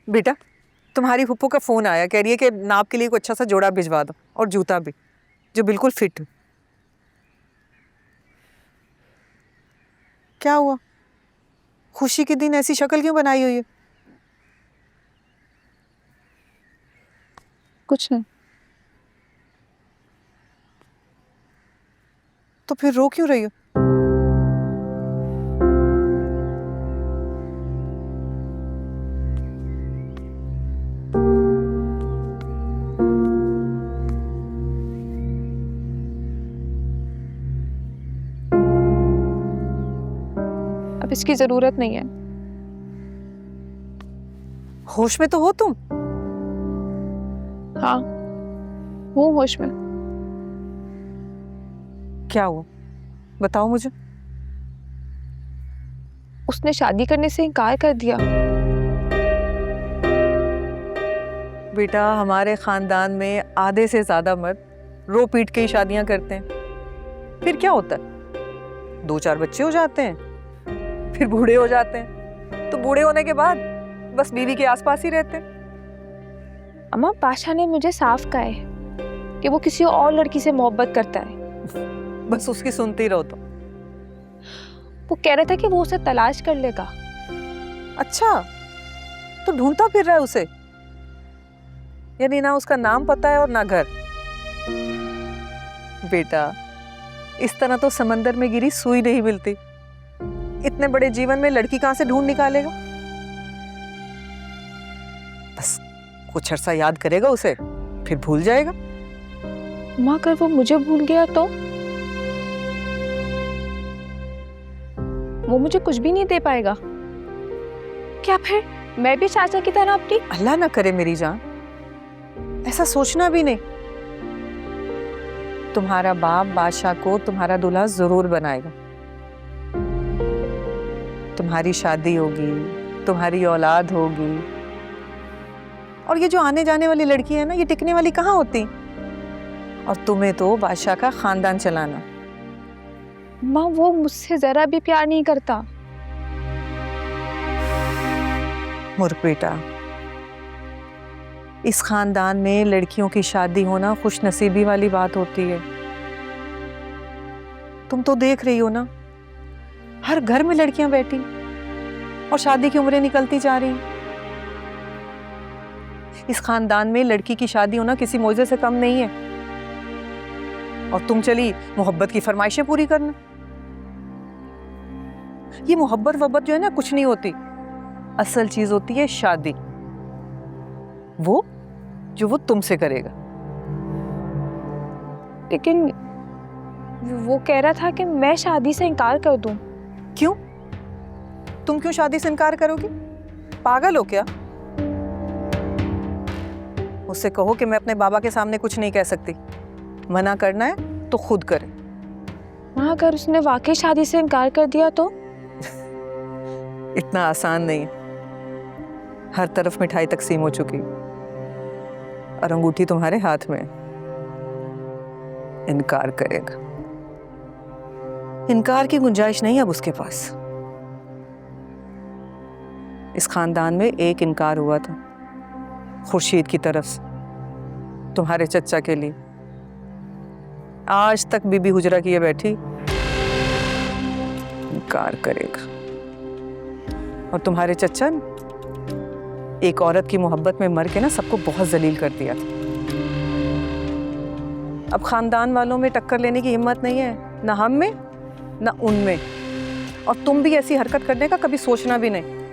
बेटा, तुम्हारी फूफू का फोन आया, कह रही है कि नाप के लिए कोई अच्छा सा जोड़ा भिजवा दो और जूता भी जो बिल्कुल फिट हो। क्या हुआ? खुशी के दिन ऐसी शक्ल क्यों बनाई हुई है? कुछ नहीं। तो फिर रो क्यों रही हो? अब इसकी जरूरत नहीं है। होश में तो हो तुम? हाँ, हूँ होश में। क्या हुआ बताओ मुझे। उसने शादी करने से इनकार कर दिया। बेटा, हमारे खानदान में आधे से ज्यादा मर्द रो पीट के ही शादियां करते हैं। फिर क्या होता है, 2-4 बच्चे हो जाते हैं, फिर बूढ़े हो जाते हैं। तो बूढ़े होने के बाद बस बीवी के आसपास ही रहते हैं। अम्मा, बादशाह ने मुझे साफ कहा है कि वो किसी और लड़की से मोहब्बत करता है। बस उसकी सुनती रहो तो। वो कह रहा था कि वो उसे तलाश कर लेगा। अच्छा, तो ढूंढता फिर रहा है उसे? यानी ना उसका नाम पता है और ना घर। बेटा, इस तरह तो समंदर में गिरी सुई नहीं मिलती। इतने बड़े जीवन में लड़की कहां से ढूंढ निकालेगा? बस कुछ अरसा याद करेगा उसे, फिर भूल जाएगा। माँ, अगर वो मुझे भूल गया तो? वो मुझे कुछ भी नहीं दे पाएगा। क्या फिर मैं भी चाचा की तरह अपनी? अल्लाह ना करे मेरी जान, ऐसा सोचना भी नहीं। तुम्हारा बाप बादशाह को तुम्हारा दूल्हा जरूर बनाएगा। तुम्हारी शादी होगी, तुम्हारी औलाद होगी। और ये जो आने जाने वाली लड़की है ना, ये टिकने वाली कहाँ होती। और तुम्हें तो बादशाह का खानदान चलाना। माँ, वो मुझसे जरा भी प्यार नहीं करता। मूर्ख बेटा, इस खानदान में लड़कियों की शादी होना खुशनसीबी वाली बात होती है। तुम तो देख रही हो ना, हर घर में लड़कियां बैठी और शादी की उम्रें निकलती जा रही। इस खानदान में लड़की की शादी होना किसी मौजे से कम नहीं है। और तुम चली मोहब्बत की फरमाइशें पूरी करना। ये मोहब्बत वब्बत जो है ना, कुछ नहीं होती। असल चीज होती है शादी, वो जो वो तुमसे करेगा। लेकिन वो कह रहा था कि मैं शादी से इनकार कर दूं। क्यों? तुम क्यों शादी से इनकार करोगी? पागल हो क्या? उससे कहो कि मैं अपने बाबा के सामने कुछ नहीं कह सकती। मना करना है तो खुद करे। हाँ, अगर उसने वाकई शादी से इनकार कर दिया तो? इतना आसान नहीं। हर तरफ मिठाई तकसीम हो चुकी और अंगूठी तुम्हारे हाथ में। इनकार करेगा? इनकार की गुंजाइश नहीं अब उसके पास। इस खानदान में एक इनकार हुआ था, खुर्शीद की तरफ से, तुम्हारे चचा के लिए। आज तक बीबी हुजरा किए बैठी। इनकार करेगा? और तुम्हारे चचा ने एक औरत की मोहब्बत में मर के ना सबको बहुत जलील कर दिया था। अब खानदान वालों में टक्कर लेने की हिम्मत नहीं है, ना हम में ना उनमें। और तुम भी ऐसी हरकत करने का कभी सोचना भी नहीं।